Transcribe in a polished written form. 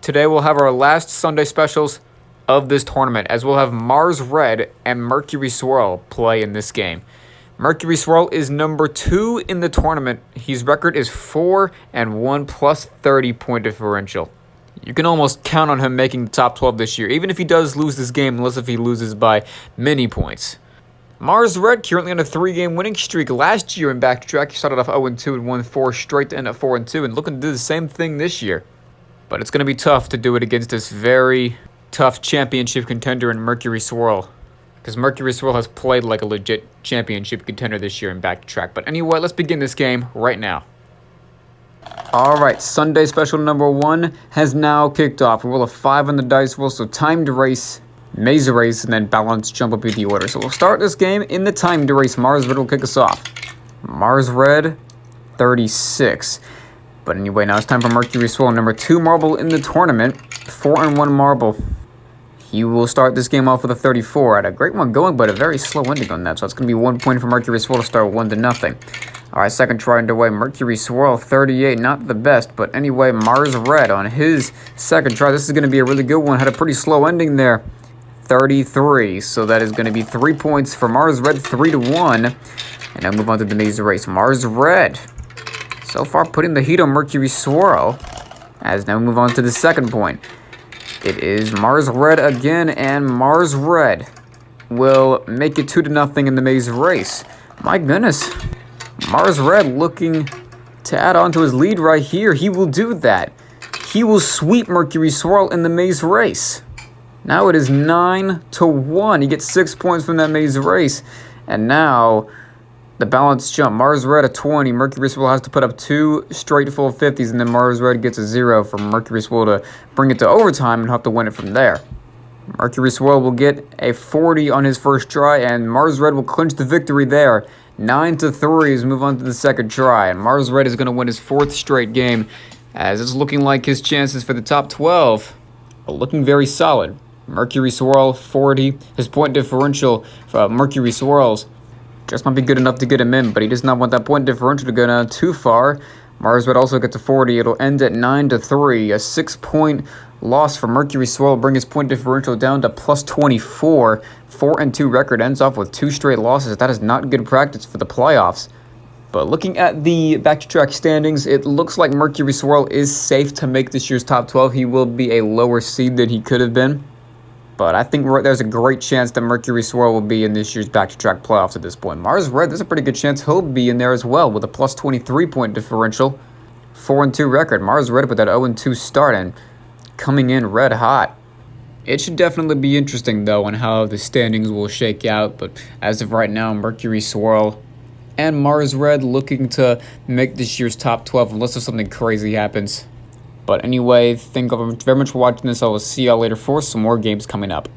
Today we'll have our last Sunday specials of this tournament, as we'll have Mars Red and Mercury Swirl play in this game. Mercury Swirl is number 2 in the tournament. His record is 4-1 plus 30 point differential. You can almost count on him making the top 12 this year, even if he does lose this game, unless if he loses by many points. Mars Red currently on a 3-game winning streak. Last year in Backtrack, he started off 0-2 and won 4 straight to end at 4-2, and looking to do the same thing this year. But it's going to be tough to do it against this very tough championship contender in Mercury Swirl, because Mercury Swirl has played like a legit championship contender this year in Backtrack. But anyway, let's begin this game right now. Alright, Sunday special number 1 has now kicked off. We roll a 5 on the dice roll, so timed race, maze race, and then balance jump up in the order. So we'll start this game in the timed race. Mars Red will kick us off. Mars Red, 36. But anyway, now it's time for Mercury Swirl, number 2 marble in the tournament, 4-1 marble. He will start this game off with a 34. Had a great one going, but a very slow ending on that. So it's going to be 1 point for Mercury Swirl to start 1-0. Alright, second try underway. Mercury Swirl, 38. Not the best, but anyway, Mars Red on his second try. This is going to be a really good one. Had a pretty slow ending there. 33. So that is going to be 3 points for Mars Red, 3-1. And now move on to the maze race. Mars Red, so far putting the heat on Mercury Swirl. As now move on to the second point. It is Mars Red again, and Mars Red will make it 2-0 in the maze race. My goodness. Mars Red looking to add on to his lead right here. He will do that. He will sweep Mercury Swirl in the maze race. Now it is 9-1. He gets 6 points from that maze race. And now the balance jump. Mars Red at 20. Mercury Swirl has to put up 2 straight full 50s, and then Mars Red gets a 0 from Mercury Swirl to bring it to overtime and have to win it from there. Mercury Swirl will get a 40 on his first try, and Mars Red will clinch the victory there. 9-3 as we move on to the second try, and Mars Red is going to win his 4th straight game, as it's looking like his chances for the top 12 are looking very solid. Mercury Swirl, 40. His point differential for Mercury Swirls just might be good enough to get him in, but he does not want that point differential to go down too far. Mars Red also gets a 40. It'll end at 9-3. A 6-point loss for Mercury Swirl will bring his point differential down to plus 24. 4-2 record ends off with 2 straight losses. That is not good practice for the playoffs. But looking at the back-to-track standings, it looks like Mercury Swirl is safe to make this year's top 12. He will be a lower seed than he could have been. But I think there's a great chance that Mercury Swirl will be in this year's back-to-track playoffs at this point. Mars Red, there's a pretty good chance he'll be in there as well with a plus 23 point differential. 4-2 record. Mars Red with that 0-2 start and coming in red hot. It should definitely be interesting, though, on how the standings will shake out. But as of right now, Mercury Swirl and Mars Red looking to make this year's top 12 unless there's something crazy happens. But anyway, thank you very much for watching this. I will see y'all later for some more games coming up.